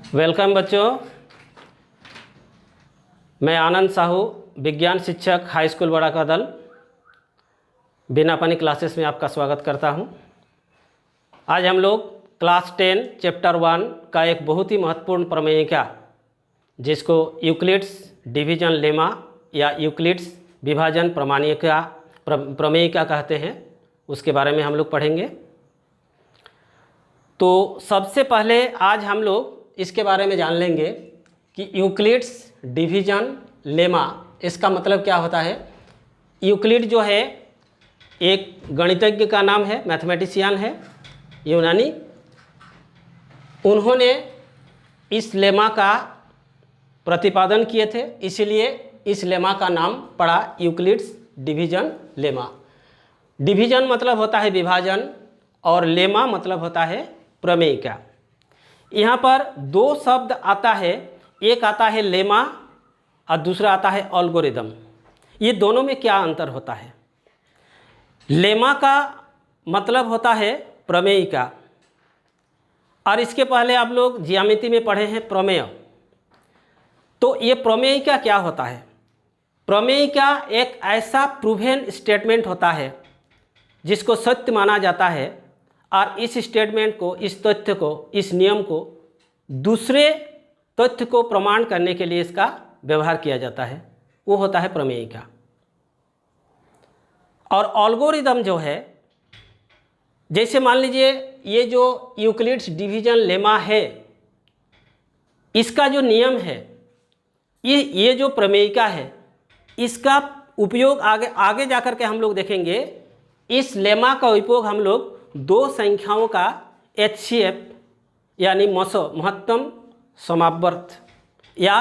Welcome बच्चों, मैं आनंद साहू, विज्ञान शिक्षक हाई स्कूल बड़ा कदल, बिना पानी क्लासेस में आपका स्वागत करता हूं। आज हम लोग क्लास 10 चैप्टर 1 का एक बहुत ही महत्वपूर्ण प्रमेयिका, जिसको यूक्लिड्स डिवीजन लेमा या यूक्लिड्स विभाजन प्रमेयिका कहते हैं, उसके बारे में हम लोग पढ़ेंगे। तो सबसे पहले आज हम लोग इसके बारे में जान लेंगे कि यूक्लिड्स डिवीजन लेमा इसका मतलब क्या होता है। यूक्लिड जो है एक गणितज्ञ का नाम है, मैथमेटिशियन है, यूनानी। उन्होंने इस लेमा का प्रतिपादन किए थे, इसलिए इस लेमा का नाम पड़ा यूक्लिड्स डिवीजन लेमा। डिवीजन मतलब होता है विभाजन और लेमा मतलब होता है प्रमेयिका। यहाँ पर दो शब्द आता है, एक आता है लेमा और दूसरा आता है एल्गोरिदम। ये दोनों में क्या अंतर होता है? लेमा का मतलब होता है प्रमेयिका, और इसके पहले आप लोग ज्यामिति में पढ़े हैं प्रमेय। तो ये प्रमेयिका क्या होता है? प्रमेयिका एक ऐसा प्रूवन स्टेटमेंट होता है जिसको सत्य माना जाता है, और इस स्टेटमेंट को, इस तथ्य को, इस नियम को दूसरे तथ्य को प्रमाण करने के लिए इसका व्यवहार किया जाता है, वो होता है प्रमेयिका। और एल्गोरिदम जो है, जैसे मान लीजिए ये जो यूक्लिड्स डिवीजन लेमा है, इसका जो नियम है, ये जो प्रमेयिका है, इसका उपयोग आगे जाकर के हम लोग देखेंगे। इस लेमा का उपयोग हम लोग दो संख्याओं का HCF यानी महत्तम समावर्त या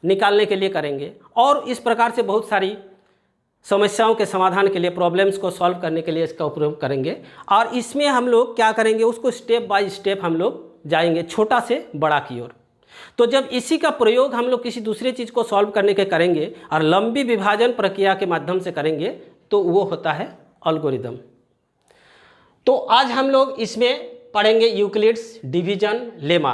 निकालने के लिए करेंगे, और इस प्रकार से बहुत सारी समस्याओं के समाधान के लिए, प्रॉब्लम्स को सॉल्व करने के लिए इसका उपयोग करेंगे। और इसमें हम लोग क्या करेंगे, उसको स्टेप बाय स्टेप हम लोग जाएंगे, छोटा से बड़ा की ओर। तो जब इसी का प्रयोग हम लोग किसी दूसरे चीज़ को सॉल्व करने के करेंगे और लंबी विभाजन प्रक्रिया के माध्यम से करेंगे, तो वो होता है एल्गोरिदम। तो आज हम लोग इसमें पढ़ेंगे यूक्लिड्स डिवीजन लेमा।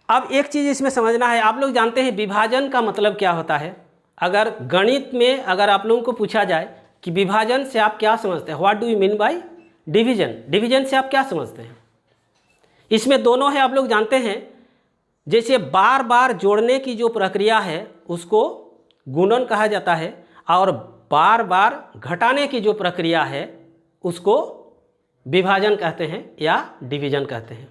अब एक चीज़ इसमें समझना है, आप लोग जानते हैं विभाजन का मतलब क्या होता है। अगर गणित में अगर आप लोगों को पूछा जाए कि विभाजन से आप क्या समझते हैं, what do you mean by division, division से आप क्या समझते हैं, इसमें दोनों है, आप लोग जानते हैं। जैसे बार बार जोड़ने की जो प्रक्रिया है उसको गुणन कहा जाता है, और बार बार घटाने की जो प्रक्रिया है उसको विभाजन कहते हैं या डिवीजन कहते हैं।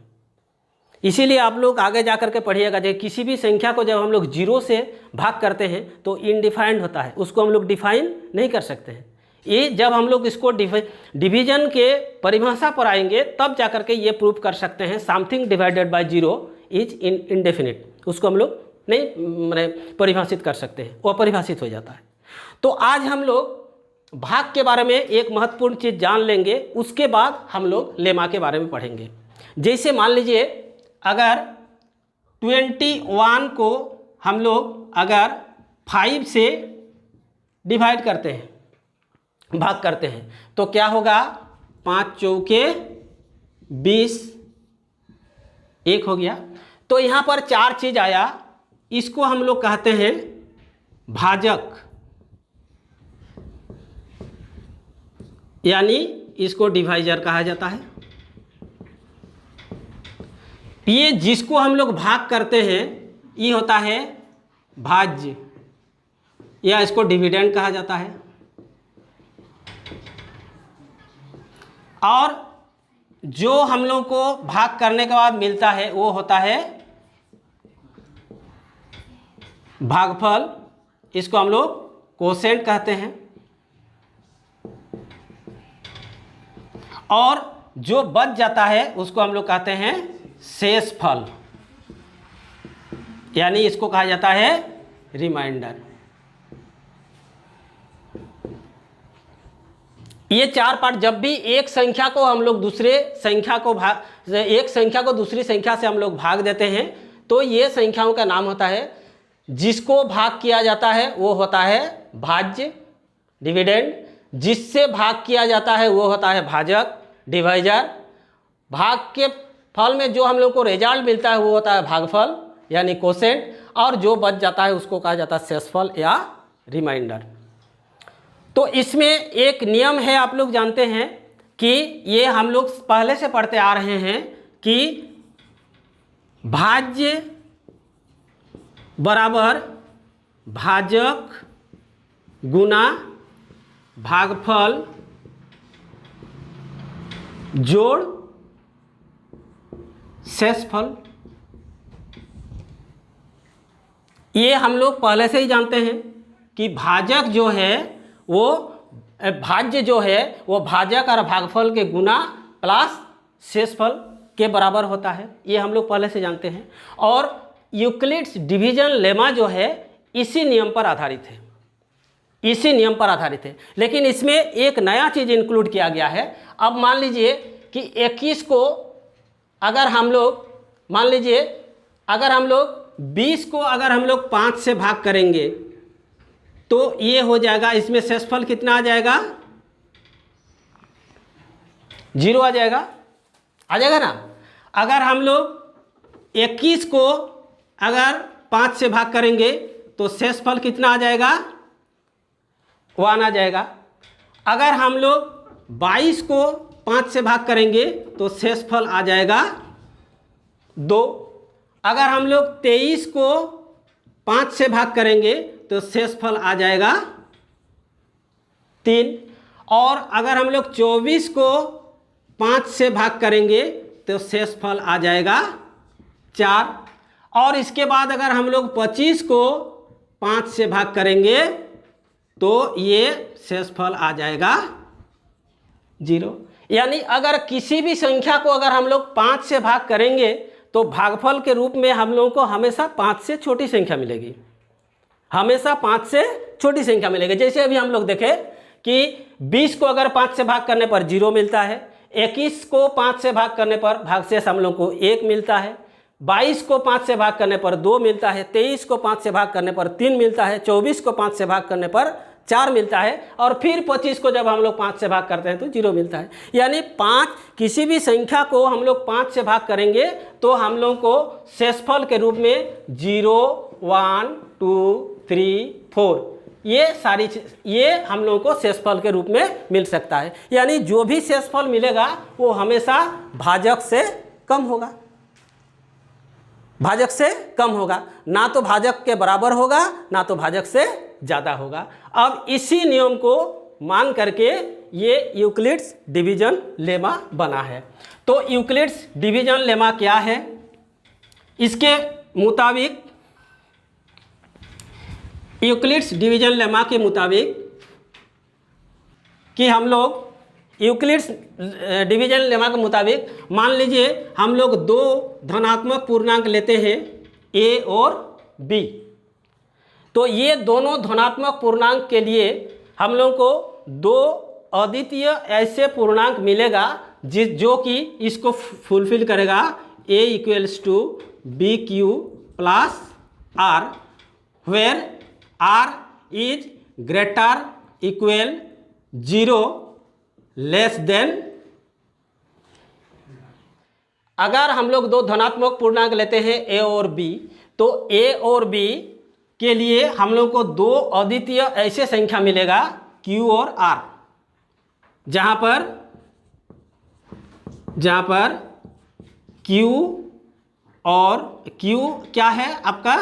इसीलिए आप लोग आगे जा कर के पढ़िएगा, जब किसी भी संख्या को जब हम लोग 0 से भाग करते हैं तो इनडिफाइंड होता है, उसको हम लोग डिफाइन नहीं कर सकते हैं। ये जब हम लोग इसको डिवीजन के परिभाषा पर आएंगे तब जा कर के ये प्रूव कर सकते हैं something divided by 0 is indefinite, उसको हम लोग नहीं परिभाषित कर सकते हैं, वो अपरिभाषित हो जाता है। तो आज हम लोग भाग के बारे में एक महत्वपूर्ण चीज़ जान लेंगे, उसके बाद हम लोग लेमा के बारे में पढ़ेंगे। जैसे मान लीजिए अगर 21 को हम लोग अगर 5 से डिवाइड करते हैं, भाग करते हैं, तो क्या होगा, 5 चौके 20, 1 हो गया। तो यहाँ पर 4 चीज़ आया, इसको हम लोग कहते हैं भाजक, यानी इसको डिवाइजर कहा जाता है। ये जिसको हम लोग भाग करते हैं ये होता है भाज्य, या इसको डिविडेंड कहा जाता है। और जो हम लोग को भाग करने के बाद मिलता है वो होता है भागफल, इसको हम लोग कोसेंट कहते हैं। और जो बच जाता है उसको हम लोग कहते हैं शेष फल, यानी इसको कहा जाता है रिमाइंडर। ये 4 पार्ट, जब भी एक संख्या को हम लोग दूसरे संख्या को एक संख्या को दूसरी संख्या से हम लोग भाग देते हैं, तो ये संख्याओं का नाम होता है। जिसको भाग किया जाता है वो होता है भाज्य, डिविडेंड। जिससे भाग किया जाता है वो होता है भाजक, डिवाइजर। भाग के फल में जो हम लोग को रिजल्ट मिलता है वो होता है भागफल यानी कोसेंट, और जो बच जाता है उसको कहा जाता है शेषफल या रिमाइंडर। तो इसमें एक नियम है, आप लोग जानते हैं कि ये हम लोग पहले से पढ़ते आ रहे हैं कि भाज्य बराबर भाजक गुना भागफल जोड़ शेषफल। ये हम लोग पहले से ही जानते हैं कि भाजक जो है वो भाज्य जो है वो भाजक और भागफल के गुना प्लस शेषफल के बराबर होता है, ये हम लोग पहले से जानते हैं। और यूक्लिड्स डिवीजन लेमा जो है इसी नियम पर आधारित है, इसी नियम पर आधारित है। लेकिन इसमें एक नया चीज़ इंक्लूड किया गया है। अब मान लीजिए कि 21 को अगर हम लोग मान लीजिए अगर हम लोग 20 को अगर हम लोग 5 से भाग करेंगे तो ये हो जाएगा, इसमें शेषफल कितना आ जाएगा, 0 आ जाएगा, आ जाएगा ना। अगर हम लोग 21 को अगर 5 से भाग करेंगे तो शेषफल कितना आ जाएगा, 1 आ जाएगा। अगर हम लोग 22 को 5 से भाग करेंगे तो शेषफल आ जाएगा 2। अगर हम लोग 23 को 5 से भाग करेंगे तो शेषफल आ जाएगा 3। और अगर हम लोग 24 को 5 से भाग करेंगे तो शेषफल आ जाएगा 4। और इसके बाद अगर हम लोग 25 को 5 से भाग करेंगे तो ये शेषफल आ जाएगा 0। यानी अगर किसी भी संख्या को अगर हम लोग 5 से भाग करेंगे तो भागफल के रूप में हम लोगों को हमेशा 5 से छोटी संख्या मिलेगी, हमेशा 5 से छोटी संख्या मिलेगी। जैसे अभी हम लोग देखें कि 20 को अगर 5 से भाग करने पर 0 मिलता है, 21 को 5 से भाग करने पर भागशेष हम लोग को 1 मिलता है, 22 को 5 से भाग करने पर 2 मिलता है, 23 को 5 से भाग करने पर 3 मिलता है, 24 को 5 से भाग करने पर 4 मिलता है, और फिर 25 को जब हम लोग 5 से भाग करते हैं तो 0 मिलता है। यानी 5 किसी भी संख्या को हम लोग 5 से भाग करेंगे तो हम लोग को शेषफल के रूप में 0, 1, 2, 3, 4 ये सारी ये हम लोगों को शेषफल के रूप में मिल सकता है। यानी जो भी शेषफल मिलेगा वो हमेशा भाजक से कम होगा, भाजक से कम होगा, ना तो भाजक के बराबर होगा ना तो भाजक से ज़्यादा होगा। अब इसी नियम को मान करके ये यूक्लिड्स डिवीजन लेमा बना है। तो यूक्लिड्स डिवीजन लेमा क्या है, इसके मुताबिक यूक्लिड्स डिवीजन लेमा के मुताबिक कि हम लोग यूक्लिड्स डिवीजन लेमा के मुताबिक मान लीजिए हम लोग 2 धनात्मक पूर्णांक लेते हैं a और b, तो ये दोनों धनात्मक पूर्णांक के लिए हम लोग को 2 अद्वितीय ऐसे पूर्णांक मिलेगा जो कि इसको फुलफिल करेगा a = bq + r, where r is greater equal 0 less than. अगर हम लोग 2 धनात्मक पूर्णांक लेते हैं a और b, तो a और b के लिए हम लोग को 2 अद्वितीय ऐसे संख्या मिलेगा q और r, जहां पर q और q क्या है आपका,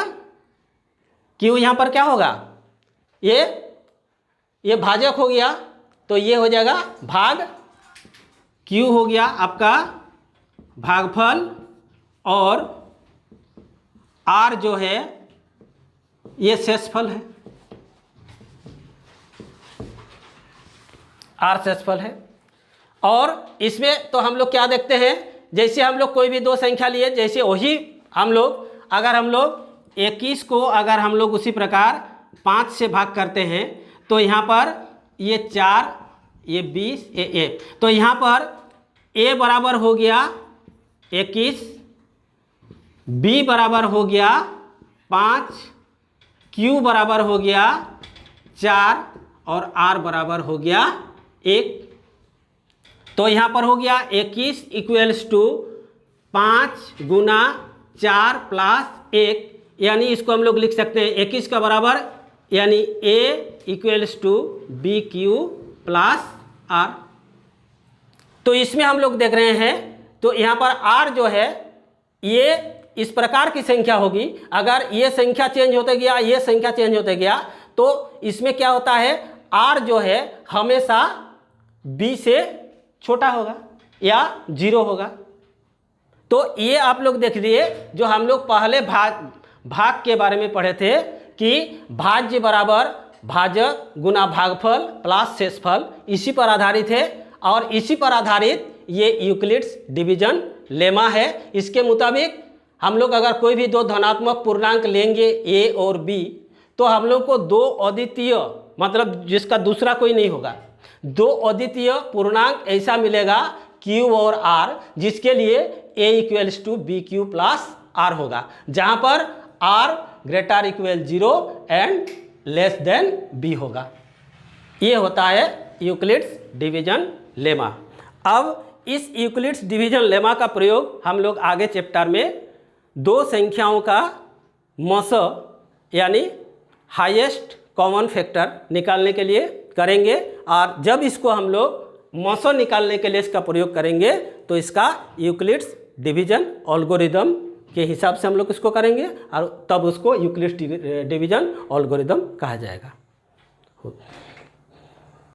q यहां पर क्या होगा, ये भाजक हो गया तो ये हो जाएगा भाग, q हो गया आपका भागफल, और r जो है ये शेषफल है, r शेषफल है। और इसमें तो हम लोग क्या देखते हैं, जैसे हम लोग कोई भी 2 संख्या लिए, जैसे वही हम लोग अगर हम लोग 21 को अगर हम लोग उसी प्रकार 5 से भाग करते हैं तो यहाँ पर ये 4, ये 20, ये 1, तो यहाँ पर a बराबर हो गया 21, b बराबर हो गया 5, q बराबर हो गया 4 और r बराबर हो गया 1। तो यहाँ पर हो गया 21 = 5 गुना 4 प्लस 1, यानी इसको हम लोग लिख सकते हैं 21 का बराबर, यानी A equals to B Q plus R. तो इसमें हम लोग देख रहे हैं, तो यहाँ पर R जो है ये इस प्रकार की संख्या होगी। अगर ये संख्या चेंज होते गया, ये संख्या चेंज होते गया, तो इसमें क्या होता है, R जो है हमेशा B से छोटा होगा या 0 होगा। तो ये आप लोग देख लिए, जो हम लोग पहले भाग के बारे में पढ़े थे कि भाज्य बराबर भाजक गुना भागफल प्लस शेषफल, इसी पर आधारित है। और इसी पर आधारित ये यूक्लिड्स डिवीजन लेमा है। इसके मुताबिक हम लोग अगर कोई भी दो धनात्मक पूर्णांक लेंगे A और B, तो हम लोग को दो अद्वितीय, मतलब जिसका दूसरा कोई नहीं होगा, दो अद्वितीय पूर्णांक ऐसा मिलेगा Q और R, जिसके लिए A equals to B Q plus R होगा, जहाँ पर R greater equal 0 and less than B होगा। ये होता है यूक्लिड्स डिवीजन लेमा। अब इस यूक्लिड्स डिवीजन लेमा का प्रयोग हम लोग आगे चैप्टर में दो संख्याओं का मौसा यानी हाईएस्ट कॉमन फैक्टर निकालने के लिए करेंगे। और जब इसको हम लोग मौसा निकालने के लिए इसका प्रयोग करेंगे, तो इसका यूक्लिड्स डिवीजन एल्गोरिदम के हिसाब से हम लोग इसको करेंगे, और तब उसको यूक्लिड्स डिवीजन एल्गोरिदम कहा जाएगा।